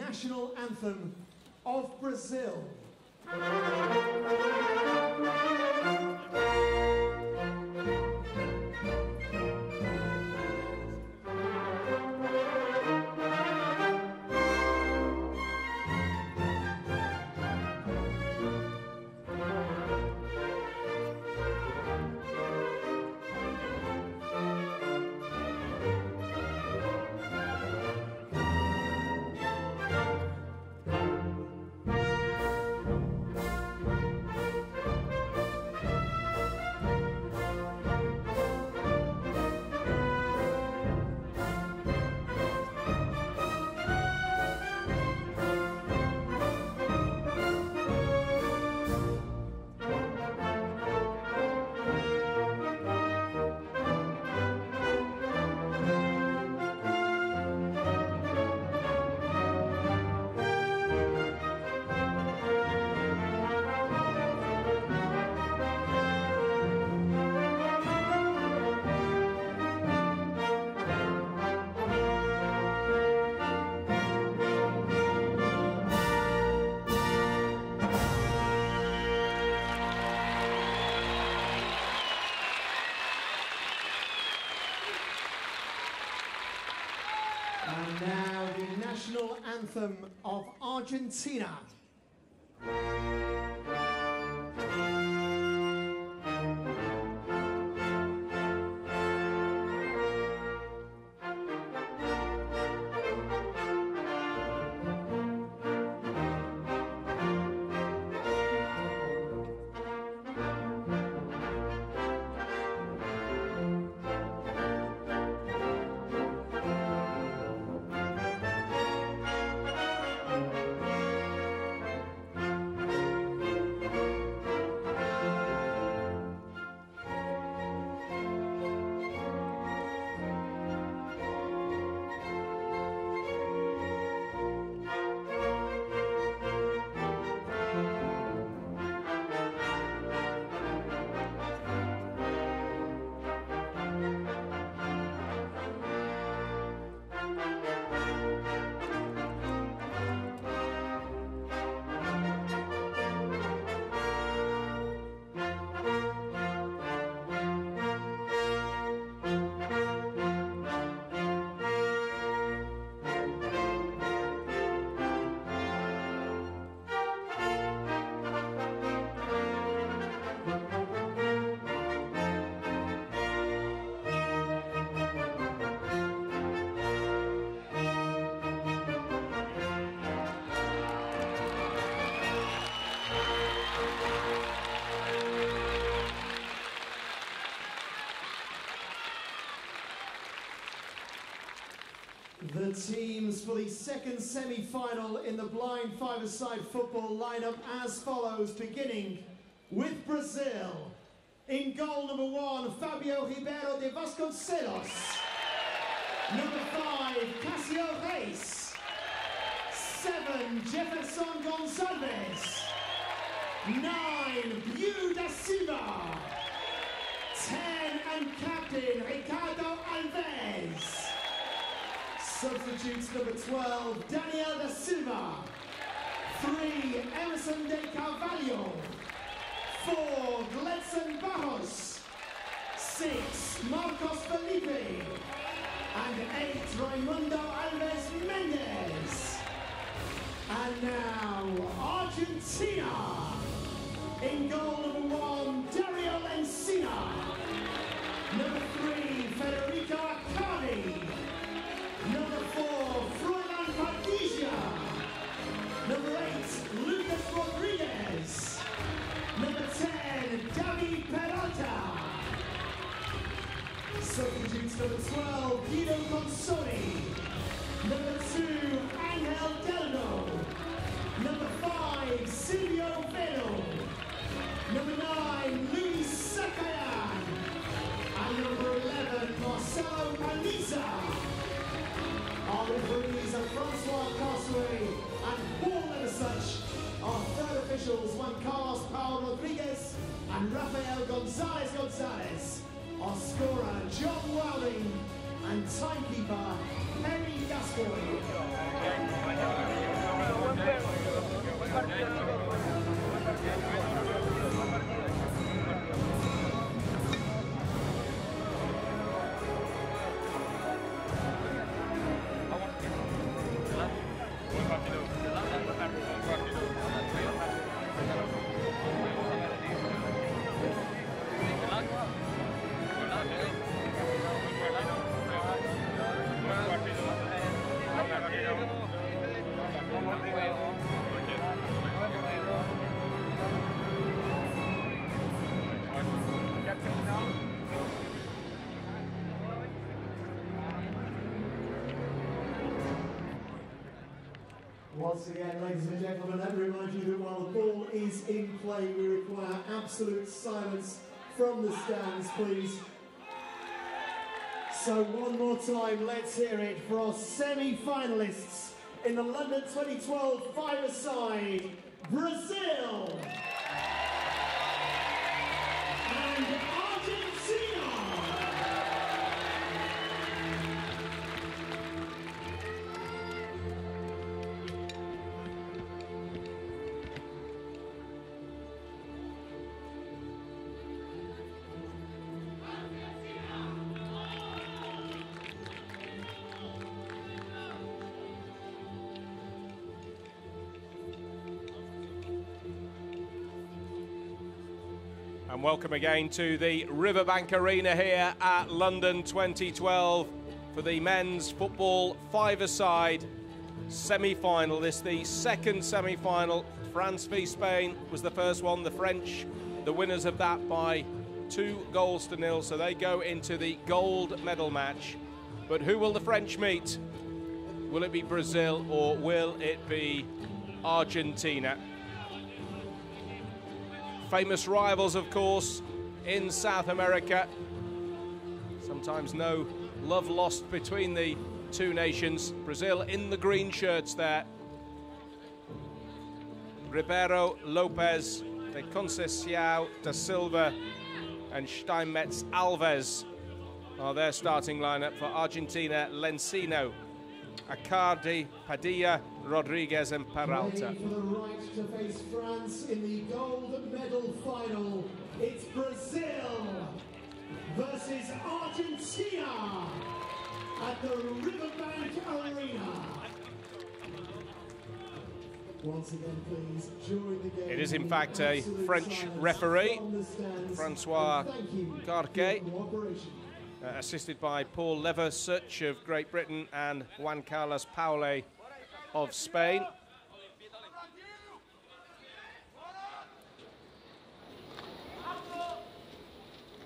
national anthem of Brazil. And now the national anthem of Argentina. The teams for the second semi-final in the blind five-a-side football lineup as follows, beginning with Brazil. In goal number 1, Fabio Ribeiro de Vasconcelos. Number 5, Casio Reis. 7, Jefferson Gonçalves. 9, Biu da Silva. 10, and captain Ricardo Alves. Substitutes number 12, Daniel da Silva. 3, Emerson de Carvalho. 4, Gledson Barros. 6, Marcos Felipe. And 8, Raimundo Alves Mendez. And now, Argentina. In goal number 1, Dario Encina. Number 3, Federico Accardi. Number 4, Froilan Padilla. Number 8, Lucas Rodriguez. Number 10, David Peralta. Substitutes number 12, Guido Consoli. Number 2, Angel Delano. Number 5, Silvio Velo. Number 9, Luis Sakayan. And number 11, Marcelo Paniza. Our referees are Francois Castaway and Paul Leversuch. Our third officials, Juan Carlos Paulo Rodriguez and Rafael Gonzalez. Our scorer, John Wilding, and timekeeper, Henry Gascoigne. Once again, ladies and gentlemen, let me remind you that while the ball is in play, we require absolute silence from the stands, please. So one more time, let's hear it for our semi-finalists in the London 2012 five-a-side, Brazil and Argentina. And welcome again to the Riverbank Arena here at London 2012 for the men's football five-a-side semi-final. This is the second semi-final. France v Spain was the first one. The French, the winners of that by 2-0, so they go into the gold medal match. But who will the French meet? Will it be Brazil or will it be Argentina? Famous rivals, of course, in South America. Sometimes no love lost between the two nations. Brazil in the green shirts there. Ribeiro, Lopez, De Conceição, Da Silva and Steinmetz Alves are their starting lineup. For Argentina, Lencino, Acardi, Padilla, Rodriguez and Peralta. For the right to face France in the gold medal final, it's Brazil versus Argentina at the Riverbank Arena. Once again, please, during the game, it is in fact a French referee, Francois Garquet, assisted by Paul Leversuch of Great Britain and Juan Carlos Paule of Spain.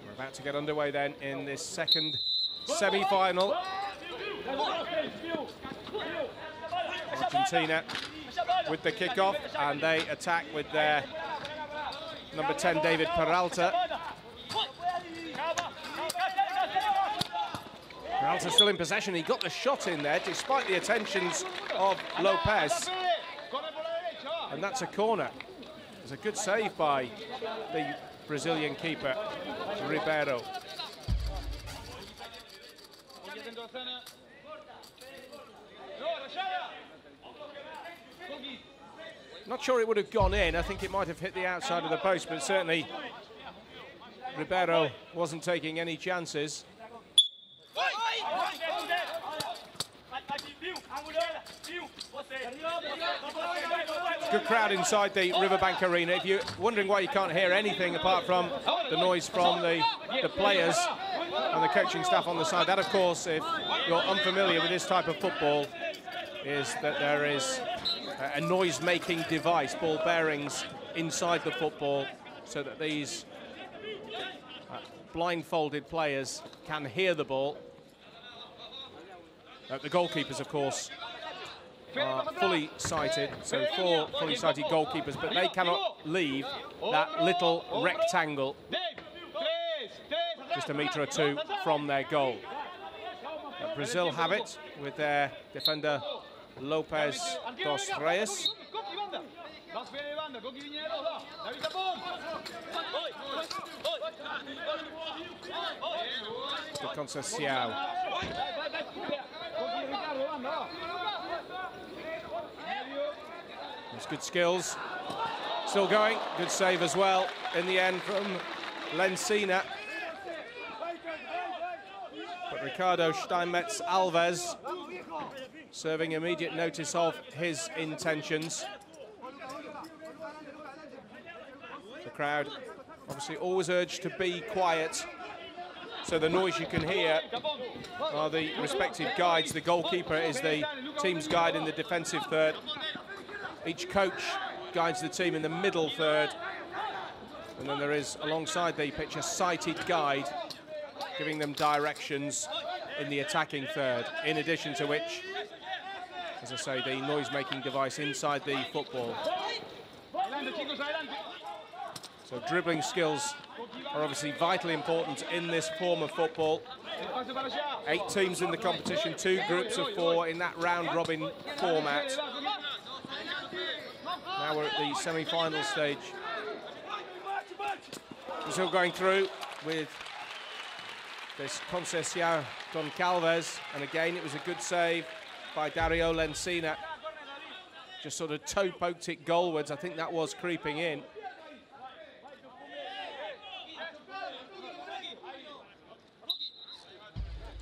We're about to get underway then in this second semi-final. Argentina with the kickoff, and they attack with their number 10, David Peralta. Peralta still in possession. He got the shot in there despite the attentions of Lopez. And that's a corner. It's a good save by the Brazilian keeper, Ribeiro. Not sure it would have gone in. I think it might have hit the outside of the post, but certainly Ribeiro wasn't taking any chances. Good crowd inside the Riverbank Arena. If you're wondering why you can't hear anything apart from the noise from the players and the coaching staff on the side, that of course, if you're unfamiliar with this type of football, is that there is a noise-making device, ball bearings inside the football, so that these blindfolded players can hear the ball. The goalkeepers, of course, are fully sighted, so 4 fully sighted goalkeepers, but they cannot leave that little rectangle just a metre or 2 from their goal. Brazil have it with their defender Lopez dos Reis. De Conceição. There's good skills. Still going. Good save as well in the end from Lencina. But Ricardo Steinmetz Alves serving immediate notice of his intentions. The crowd obviously always urged to be quiet, so the noise you can hear are the respective guides. The goalkeeper is the team's guide in the defensive third. Each coach guides the team in the middle third. And then there is, alongside the pitch, a sighted guide giving them directions in the attacking third. In addition to which, as I say, the noise-making device inside the football. So dribbling skills are obviously vitally important in this form of football. 8 teams in the competition, 2 groups of 4 in that round-robin format. Now we're at the semi-final stage. Brazil going through with this Conceição Goncalves, and again it was a good save by Dario Lencina. Just sort of toe-poked it goalwards. I think that was creeping in.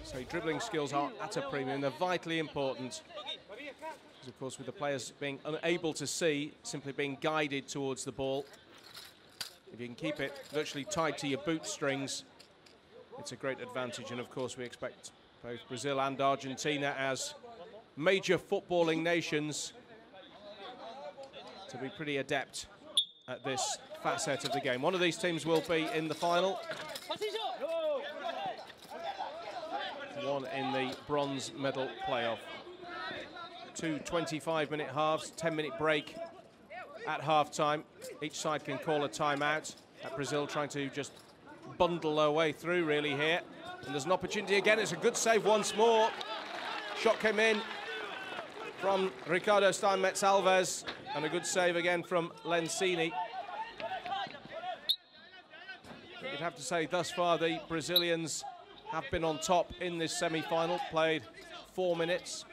So dribbling skills are at a premium. They're vitally important. Because of course with the players being unable to see, simply being guided towards the ball. If you can keep it virtually tied to your boot strings, it's a great advantage. And of course we expect both Brazil and Argentina, as major footballing nations, to be pretty adept at this facet of the game. One of these teams will be in the final. One in the bronze medal playoff. 2 25-minute halves, 10-minute break at half-time. Each side can call a timeout. Brazil trying to just bundle their way through really here. And there's an opportunity again. It's a good save once more. Shot came in from Ricardo Steinmetz Alves, and a good save again from Lencini. You'd have to say thus far the Brazilians have been on top in this semi-final, played 4 minutes.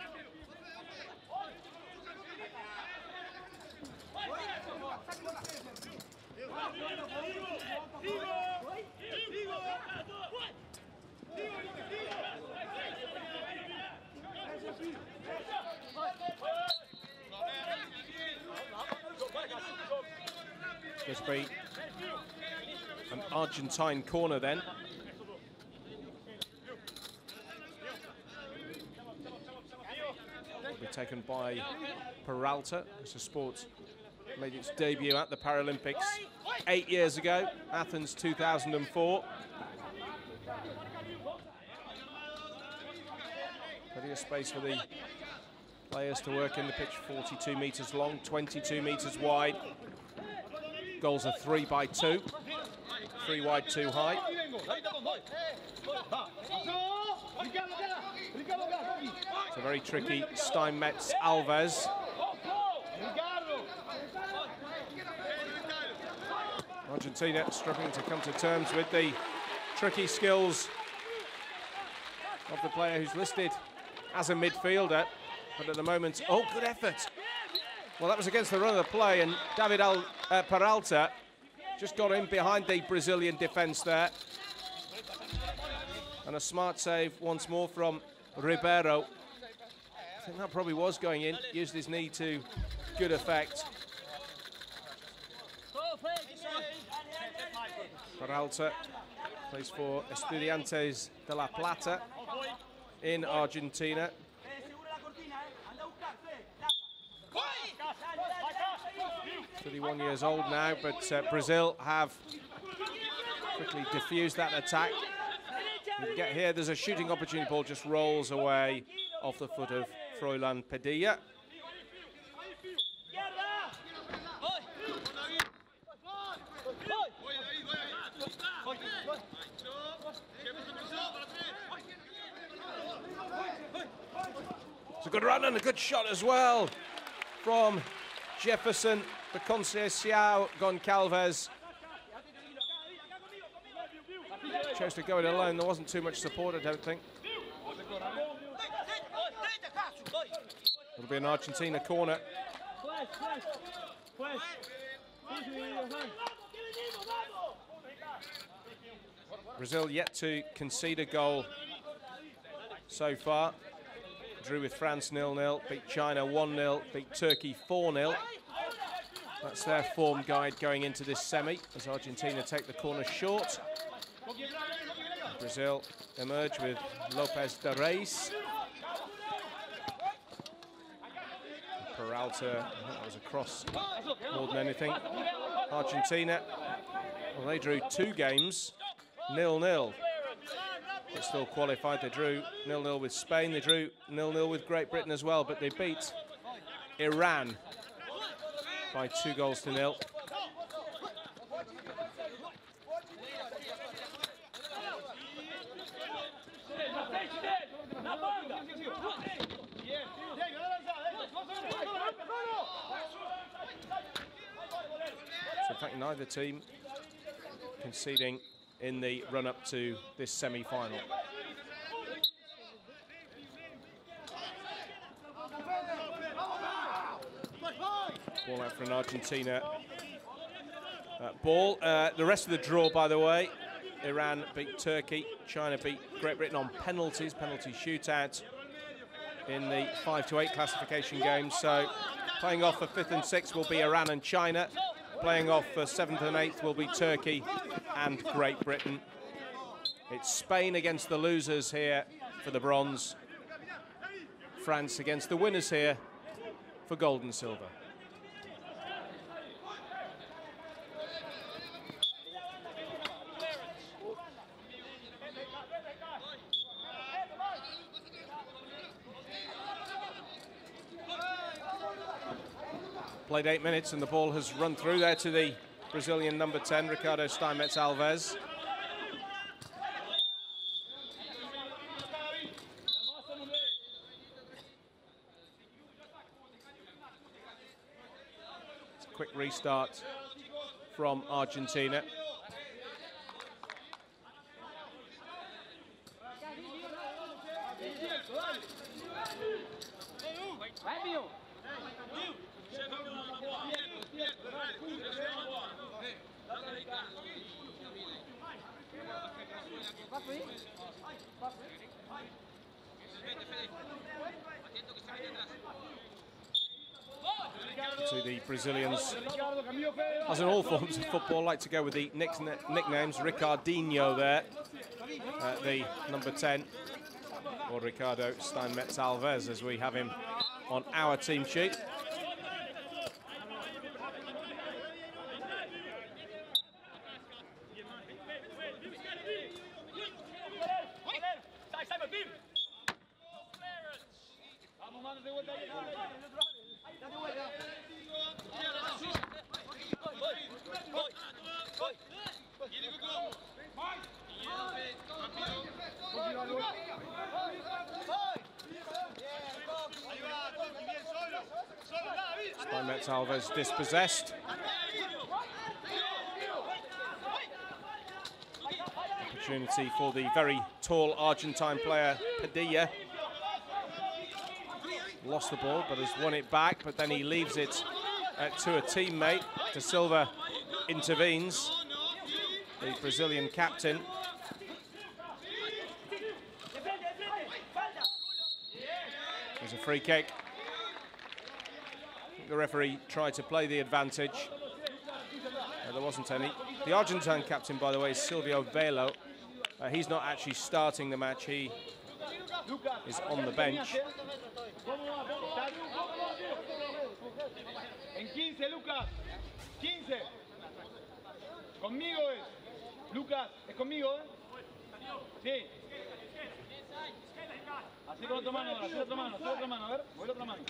It's going to be an Argentine corner then. Will be taken by Peralta. It's a sport made its debut at the Paralympics 8 years ago, Athens 2004. Plenty of space for the players to work in. The pitch 42 metres long, 22 metres wide. Goals are 3 by 2, 3 wide, 2 high. It's a very tricky Steinmetz Alves. Argentina struggling to come to terms with the tricky skills of the player who's listed as a midfielder, but at the moment, oh, good effort. Well, that was against the run of the play, and David Peralta just got in behind the Brazilian defence there. And a smart save once more from Ribeiro. I think that probably was going in, used his knee to good effect. Peralta plays for Estudiantes de La Plata in Argentina. 31 years old now, but Brazil have quickly diffused that attack. You can get here, there's a shooting opportunity. Ball just rolls away off the foot of Froilán Padilla. It's a good run and a good shot as well from Jefferson, the Conceição Goncalves. Chose to go it alone. There wasn't too much support, I don't think. It'll be an Argentina corner. Brazil yet to concede a goal so far. Drew with France 0-0, beat China 1-0, beat Turkey 4-0. That's their form guide going into this semi as Argentina take the corner short. Brazil emerge with Lopez de Reis. Peralta, I think that was a cross more than anything. Argentina, well, they drew 2 games, 0-0. But still qualified. They drew 0-0 with Spain. They drew 0-0 with Great Britain as well, but they beat Iran by 2 goals to 0. So in fact, neither team conceding in the run-up to this semi-final. Ball out for an Argentina ball. The rest of the draw, by the way, Iran beat Turkey, China beat Great Britain on penalty shootout in the 5-8 classification game. So playing off for 5th and 6th will be Iran and China. Playing off for 7th and 8th will be Turkey and Great Britain. It's Spain against the losers here for the bronze. France against the winners here for gold and silver. Played 8 minutes and the ball has run through there to the Brazilian number 10, Ricardo Steinmetz Alves. It's a quick restart from Argentina. So the Brazilians, as in all forms of football, like to go with the nicknames. Ricardinho there, the number 10, or Ricardo Steinmetz Alves, as we have him on our team sheet. Steinmetz Alves dispossessed. Opportunity for the very tall Argentine player Padilla. Lost the ball but has won it back, but then he leaves it to a teammate. De Silva intervenes, the Brazilian captain. There's a free kick. The referee tried to play the advantage. There wasn't any. The Argentine captain, by the way, is Silvio Velo. He's not actually starting the match. He is on the bench. En 15, Lucas. 15. Conmigo es. Lucas, es conmigo, ¿eh? Sí. Así con otra mano, así otra mano, a ver, voy la otra mano.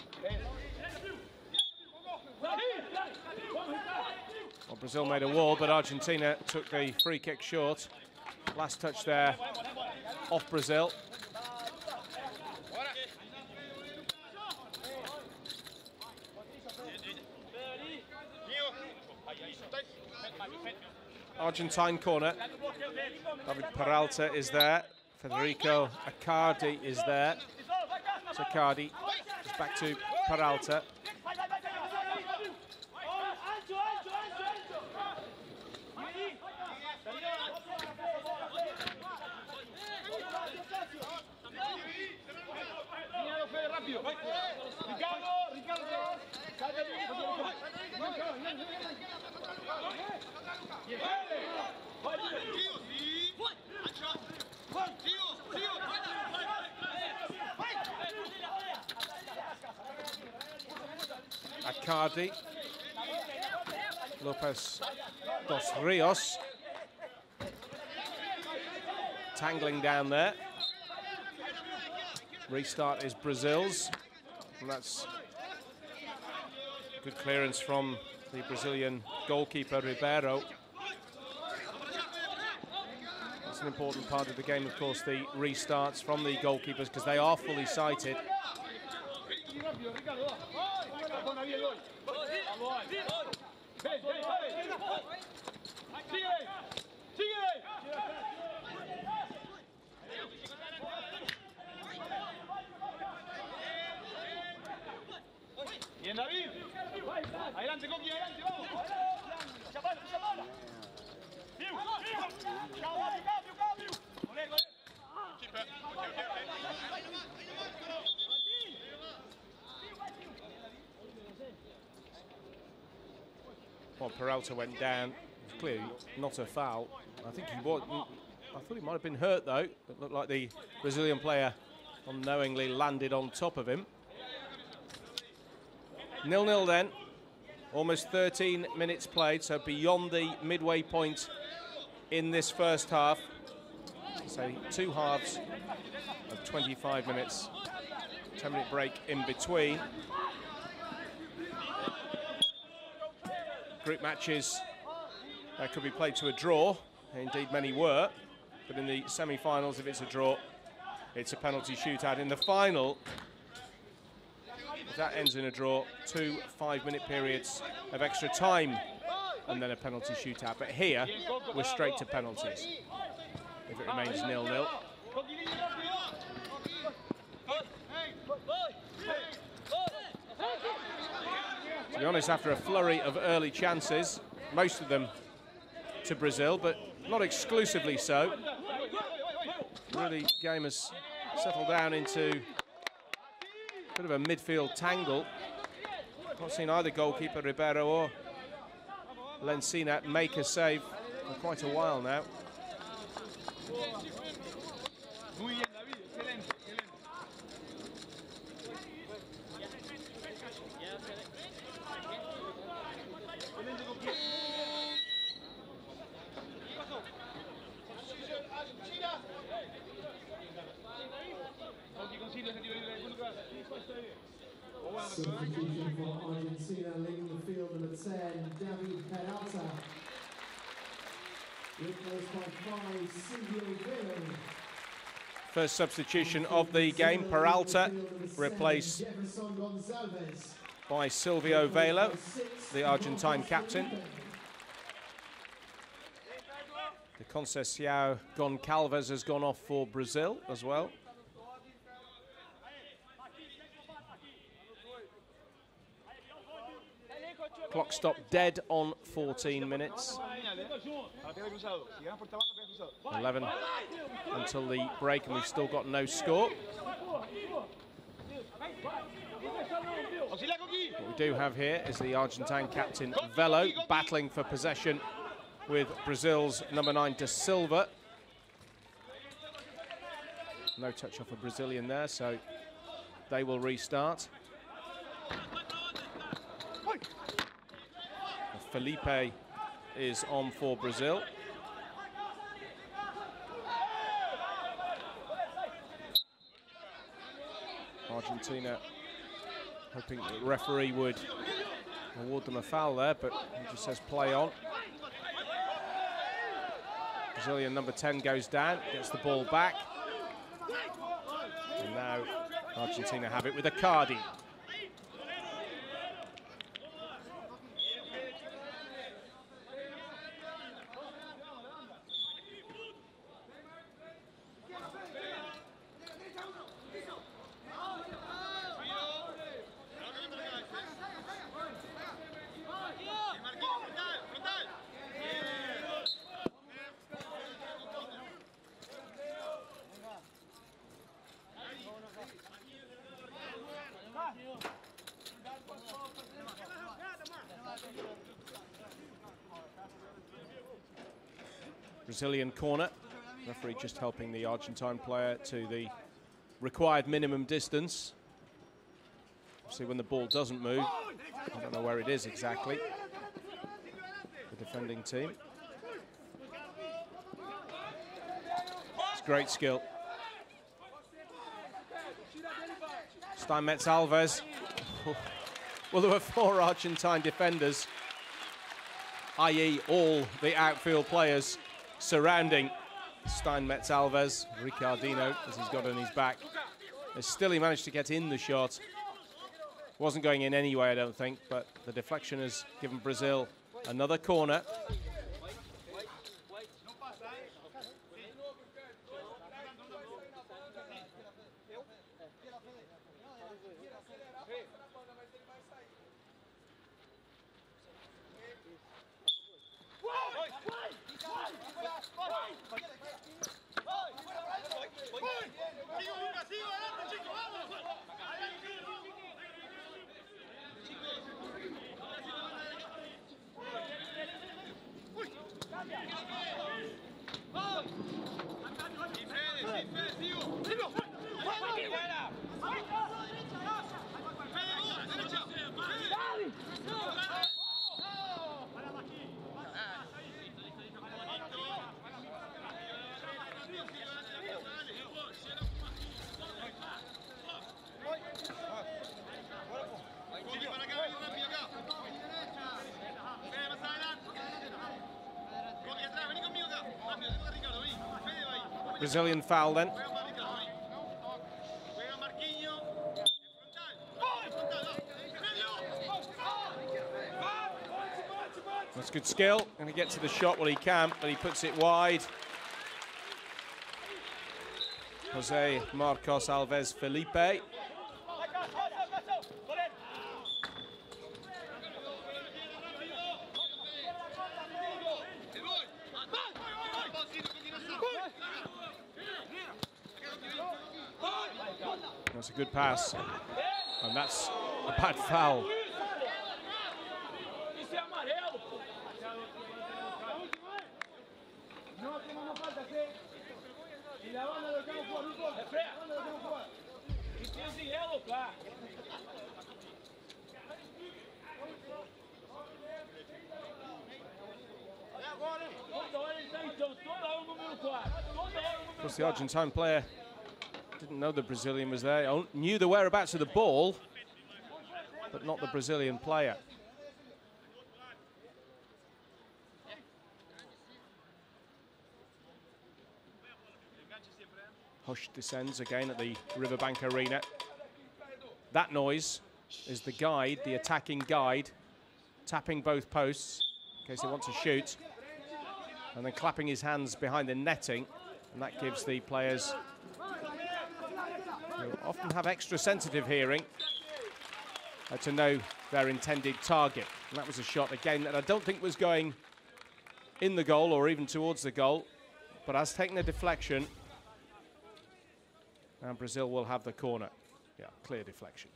Well, Brazil made a wall, but Argentina took the free kick short. Last touch there off Brazil. Argentine corner. David Peralta is there. Federico Accardi is there. So Accardi is back to Peralta. Acardi. Lopez dos Rios. Tangling down there. Restart is Brazil's. And that's good clearance from the Brazilian goalkeeper, Ribeiro. That's an important part of the game, of course, the restarts from the goalkeepers, because they are fully sighted. Bien, David. Adelante, Coqui, adelante, vamos. Chapala, chapala. Well, Peralta went down. It was clearly not a foul. I think he was. I thought he might have been hurt, though. It looked like the Brazilian player unknowingly landed on top of him. 0-0 then. Almost 13 minutes played, so beyond the midway point in this first half. So 2 halves of 25 minutes. 10-minute break in between. Group matches could be played to a draw. Indeed, many were. But in the semi-finals, if it's a draw, it's a penalty shootout. In the final, if that ends in a draw, 2 5-minute periods of extra time and then a penalty shootout. But here, we're straight to penalties if it remains 0-0. To be honest, after a flurry of early chances, most of them to Brazil, but not exclusively so, really, the game has settled down into a bit of a midfield tangle. Not seen either goalkeeper, Ribeiro or Lencina, make a save for quite a while now. Substitution for Argentina, leaving the field, number 10, David Peralta. Replaced by 5, Silvio Velo. First substitution of the game, Peralta replaced by Silvio Velo, the Argentine captain. The Conceição Goncalves has gone off for Brazil as well. Clock stopped dead on 14 minutes. 11 until the break, and we've still got no score. What we do have here is the Argentine captain Velo battling for possession with Brazil's number 9 Da Silva. No touch off a Brazilian there, so they will restart. Felipe is on for Brazil. Argentina hoping the referee would award them a foul there, but he just says play on. Brazilian number 10 goes down, gets the ball back. And now Argentina have it with Acardi. Brazilian corner. Referee just helping the Argentine player to the required minimum distance. See, when the ball doesn't move, Don't know where it is exactly. The defending team. It's great skill. Steinmetz Alves. Well, there were 4 Argentine defenders, i.e. all the outfield players surrounding Steinmetz Alves. Ricardino, as he's got on his back. Still, he managed to get in the shot. Wasn't going in anyway, I don't think, but the deflection has given Brazil another corner. Brazilian foul then. That's good skill. Going to get to the shot while he can, but he puts it wide. Jose Marcos Alves Felipe. That's a good pass, and that's a bad foul. Of course, the Argentine player didn't know the Brazilian was there. Knew the whereabouts of the ball, but not the Brazilian player. Hush descends again at the Riverbank Arena. That noise is the guide, the attacking guide, tapping both posts in case they want to shoot, and then clapping his hands behind the netting, and that gives the players who often have extra sensitive hearing to know their intended target. And that was a shot again that I don't think was going in the goal or even towards the goal, but has taken a deflection, and Brazil will have the corner. Yeah, clear deflection.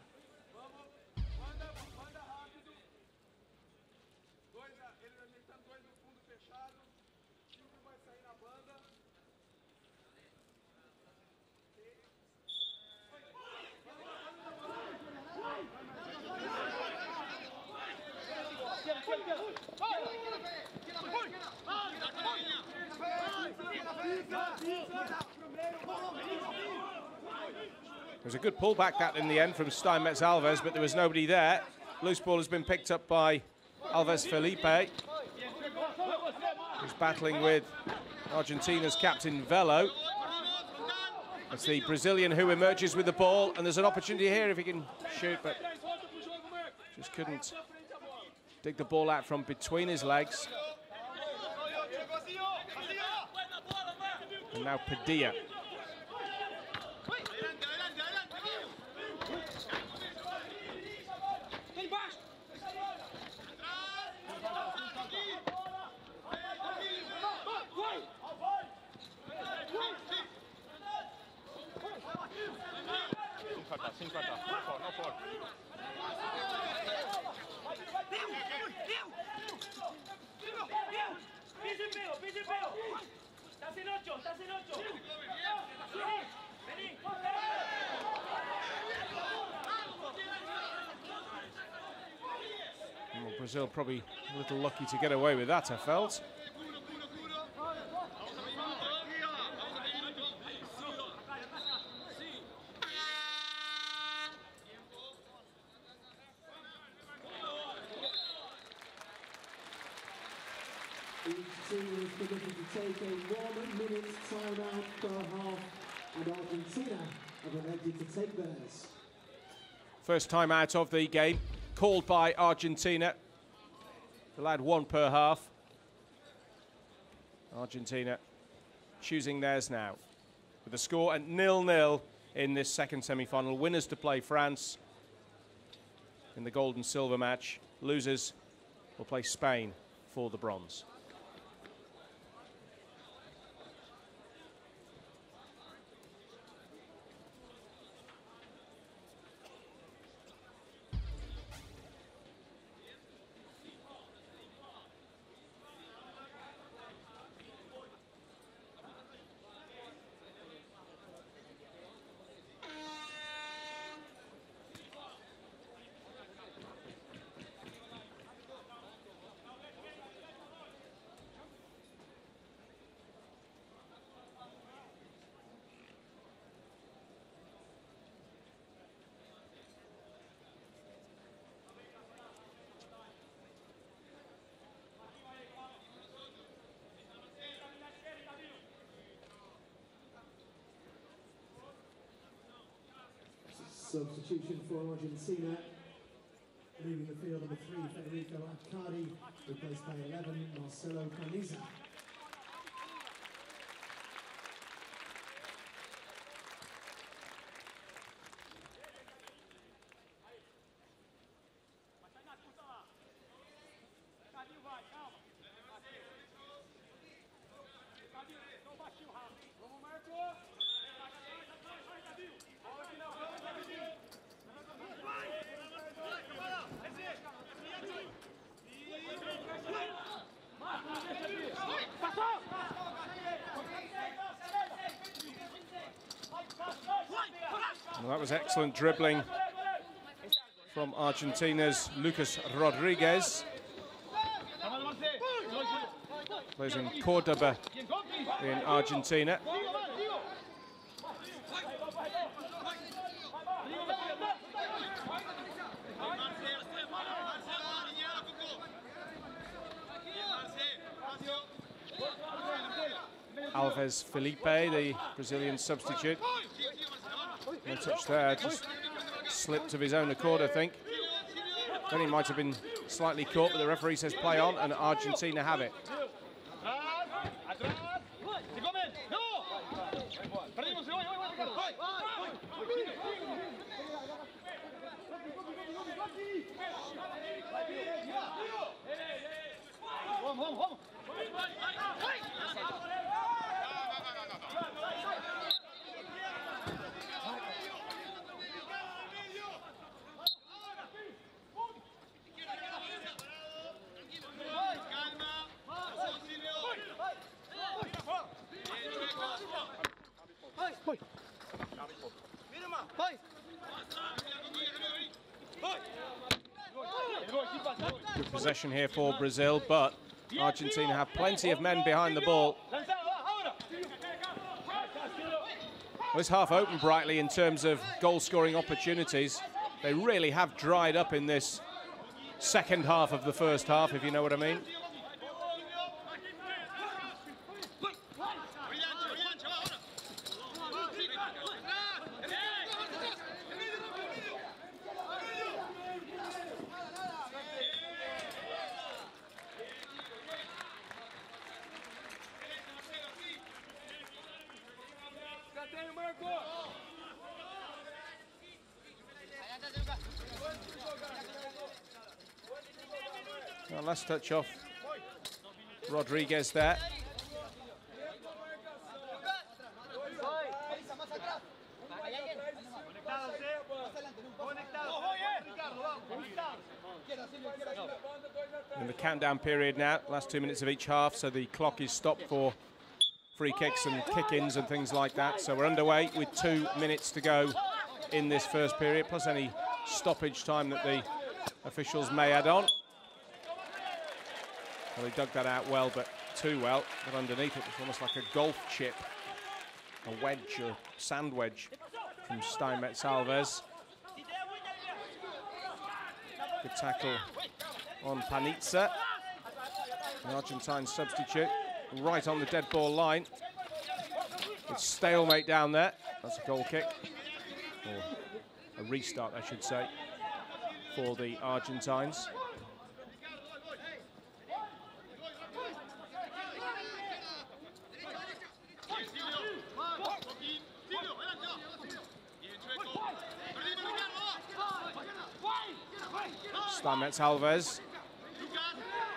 It was a good pullback that in the end from Steinmetz Alves, but there was nobody there. Loose ball has been picked up by Alves Felipe, who's battling with Argentina's captain Velo. It's the Brazilian who emerges with the ball, and there's an opportunity here if he can shoot, but just couldn't dig the ball out from between his legs. And now Padilla. Brazil probably a little lucky to get away with that, I felt. Each team is permitted to take a 1 minute timeout per half, and Argentina have elected to take theirs. First timeout of the game, called by Argentina. Allowed 1 per half. Argentina choosing theirs now. With the score at 0-0 in this second semi-final. Winners to play France in the gold and silver match. Losers will play Spain for the bronze. Substitution for Argentina. Leaving the field, number 3, Federico Accardi, replaced by 11, Marcelo Caniza. Well, that was excellent dribbling from Argentina's Lucas Rodriguez. Plays in Cordoba in Argentina. Alves Felipe, the Brazilian substitute. No touch there, just slipped of his own accord, I think. Then he might have been slightly caught, but the referee says play on, and Argentina have it. Good possession here for Brazil, but Argentina have plenty of men behind the ball. Well, this half opened brightly in terms of goal-scoring opportunities. They really have dried up in this second half of the first half, if you know what I mean. Well, last touch off Rodriguez there. In the countdown period now, last 2 minutes of each half, so the clock is stopped for free kicks and kick-ins and things like that. So we're underway with 2 minutes to go in this first period, plus any stoppage time that the officials may add on. Well, he dug that out well, but too well. But underneath it was almost like a golf chip, a wedge, a sand wedge from Steinmetz Alves. Good tackle on Panizza. The Argentine substitute right on the dead ball line. It's stalemate down there. That's a goal kick, or a restart, I should say, for the Argentines. Steinmetz Alves.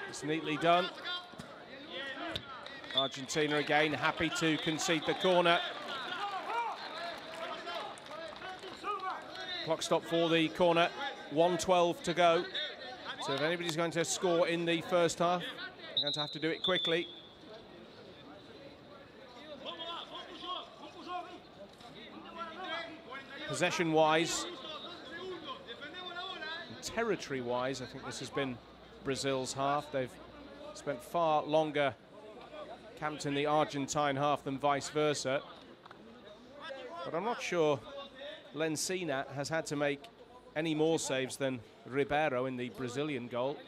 It's neatly done. Argentina again happy to concede the corner. Clock stop for the corner. 1:12 to go. So if anybody's going to score in the first half, they're going to have to do it quickly. Possession-wise, territory-wise, I think this has been Brazil's half. They've spent far longer camped in the Argentine half than vice versa. But I'm not sure Lencina has had to make any more saves than Ribeiro in the Brazilian goal.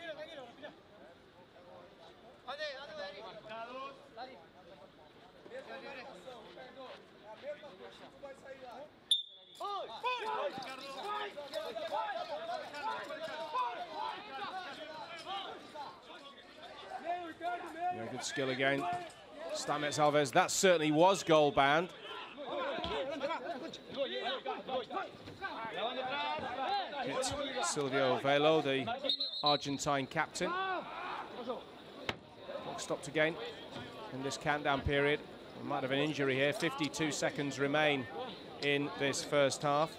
Yeah, good skill again. Steinmetz Alves, that certainly was goal bound. It's Silvio Velo, the Argentine captain. Clock stopped again in this countdown period. There might have an injury here. 52 seconds remain in this first half.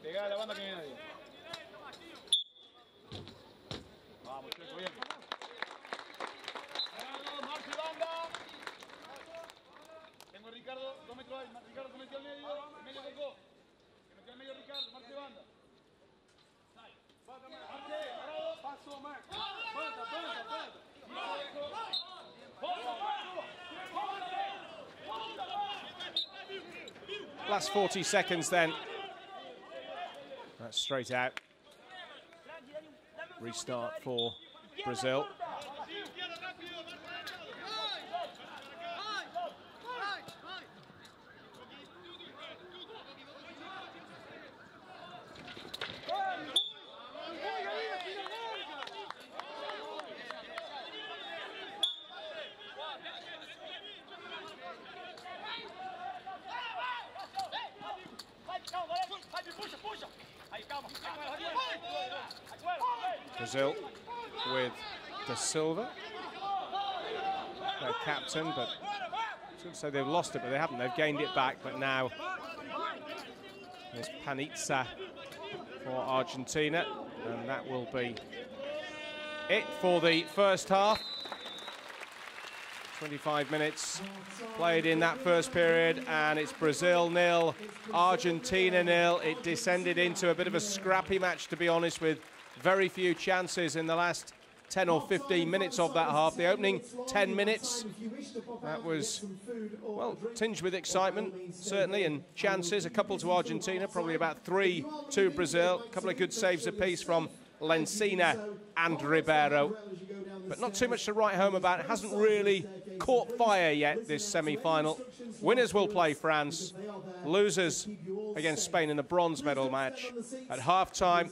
Pegá la banda que viene ahí. Vamos, Checo, bien. Marce banda. Tengo a Ricardo, 2 metros ahí. Ricardo se metió al medio tocó. Se metió al medio Ricardo, marce banda. Marce, parado, paso, Marc. Falta. Last 40 seconds then. That's straight out. Restart for Brazil. Brazil with Da Silva, their captain, but I shouldn't say they've lost it, but they haven't. They've gained it back, but now there's Panizza for Argentina, and that will be it for the first half. 25 minutes played in that first period, and it's Brazil 0, Argentina 0. It descended into a bit of a scrappy match, to be honest, with very few chances in the last 10 or 15 minutes of that half. The opening 10 minutes, that was, well, tinged with excitement, certainly, and chances. A couple to Argentina, probably about 3 to Brazil. A couple of good saves apiece from Lencina and Ribeiro. But not too much to write home about. It hasn't really caught fire yet, this semi-final. Winners will play France. Losers against Spain in the bronze medal match. At half-time,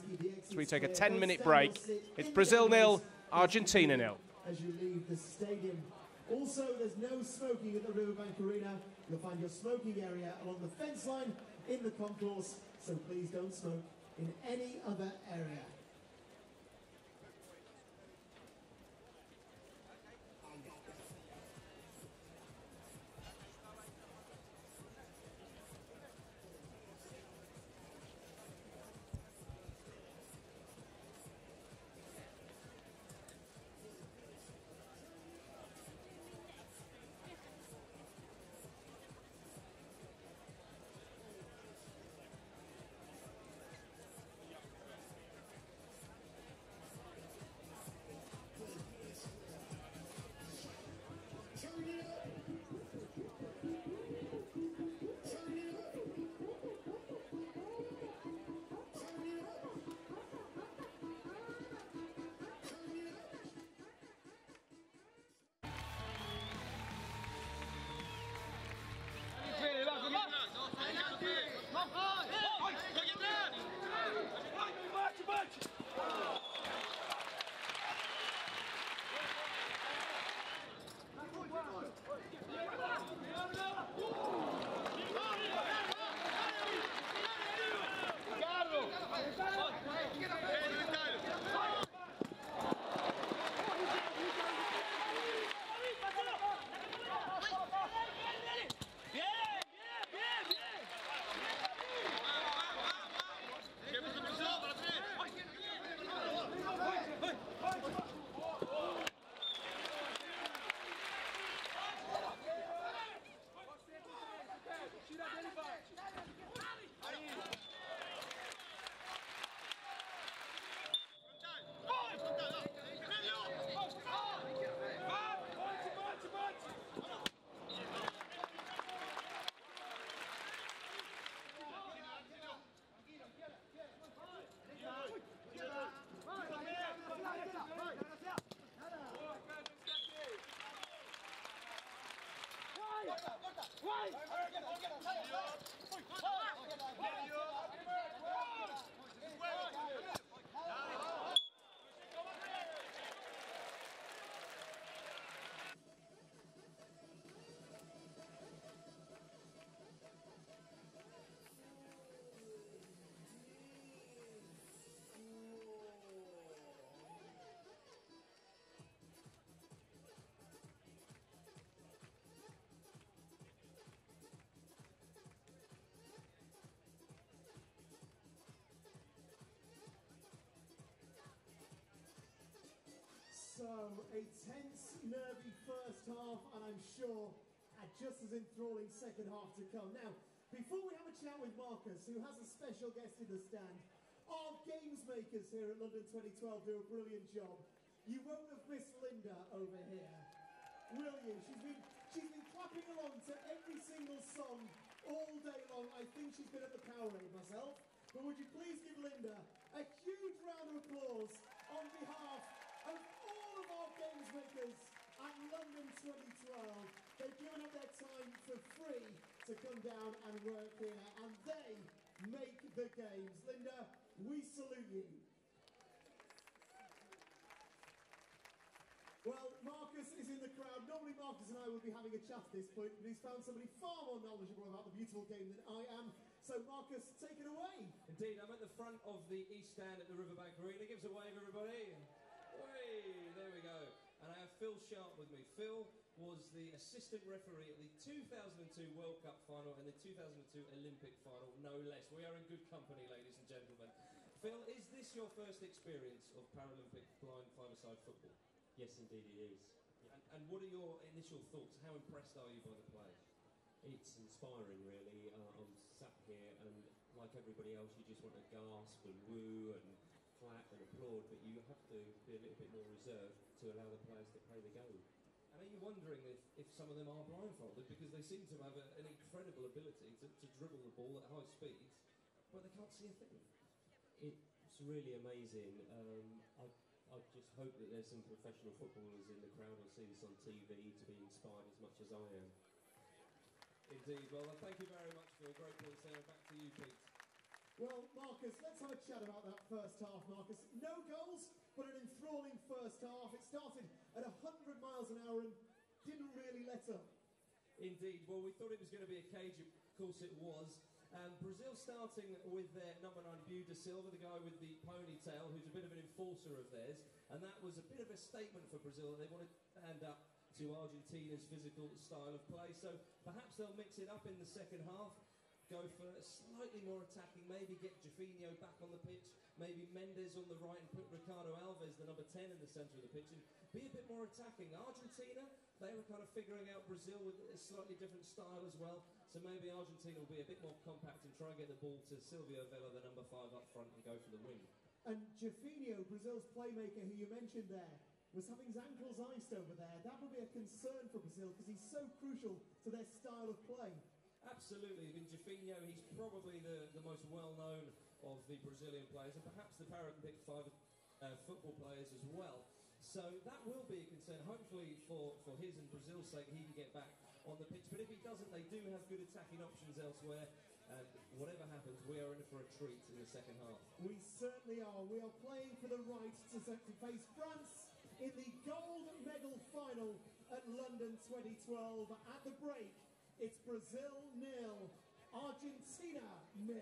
as we take a 10-minute break, it's Brazil 0, Argentina 0. As you leave the stadium, Also, there's no smoking at the Riverbank Arena. You'll find your smoking area along the fence line in the concourse, so please don't smoke in any other area. So, a tense, nervy first half, and I'm sure a just as enthralling second half to come. Now, before we have a chat with Marcus, who has a special guest in the stand, our games makers here at London 2012 do a brilliant job. You won't have missed Linda over here, will you? She's been clapping along to every single song all day long. I think she's been at the Powerade myself. But would you please give Linda a huge round of applause on behalf of all of our games makers at London 2012. They've given up their time for free to come down and work here, and they make the games. Linda, we salute you. Well, Marcus is in the crowd. Normally Marcus and I would be having a chat at this point, but he's found somebody far more knowledgeable about the beautiful game than I am. So Marcus, take it away. Indeed, I'm at the front of the East Stand at the Riverbank Arena. Give us a wave, everybody. Way, there we go. And I have Phil Sharp with me. Phil was the assistant referee at the 2002 World Cup final and the 2002 Olympic final, no less. We are in good company, ladies and gentlemen. Phil, is this your first experience of Paralympic blind five-a-side football? Yes, indeed it is. Yeah. And what are your initial thoughts? How impressed are you by the play? It's inspiring, really. I'm sat here and, like everybody else, you just want to gasp and woo and clap and applaud, but you have to be a little bit more reserved to allow the players to play the game. And are you wondering if some of them are blindfolded? Because they seem to have an incredible ability to dribble the ball at high speeds, but they can't see a thing. It's really amazing. I just hope that there's some professional footballers in the crowd who see this on TV to be inspired as much as I am. Indeed. Well, thank you very much, Phil. Great points there. Back to you, Pete. Well, Marcus, let's have a chat about that first half, Marcus. No goals, but an enthralling first half. It started at 100 miles an hour, and didn't really let up. Indeed. Well, we thought it was going to be a cage. Of course, it was. Brazil starting with their number 9, Bue da Silva, the guy with the ponytail, who's a bit of an enforcer of theirs. And that was a bit of a statement for Brazil. They wanted to stand up to Argentina's physical style of play. So perhaps they'll mix it up in the second half. Go for slightly more attacking, maybe get Jofinho back on the pitch, maybe Mendes on the right and put Ricardo Alves, the number 10, in the centre of the pitch, and be a bit more attacking. Argentina, they were kind of figuring out Brazil with a slightly different style as well, so maybe Argentina will be a bit more compact and try and get the ball to Silvio Vela, the number 5 up front, and go for the win. And Jofinho, Brazil's playmaker, who you mentioned there, was having his ankles iced over there. That would be a concern for Brazil because he's so crucial to their style of play. Absolutely. I mean, Jofinho, he's probably the most well-known of the Brazilian players, and perhaps the Paralympic 5 football players as well. So that will be a concern. Hopefully, for his and Brazil's sake, he can get back on the pitch. But if he doesn't, they do have good attacking options elsewhere. And whatever happens, we are in for a treat in the second half. We certainly are. We are playing for the right to face France in the gold medal final at London 2012. At the break, it's Brazil 0, Argentina 0.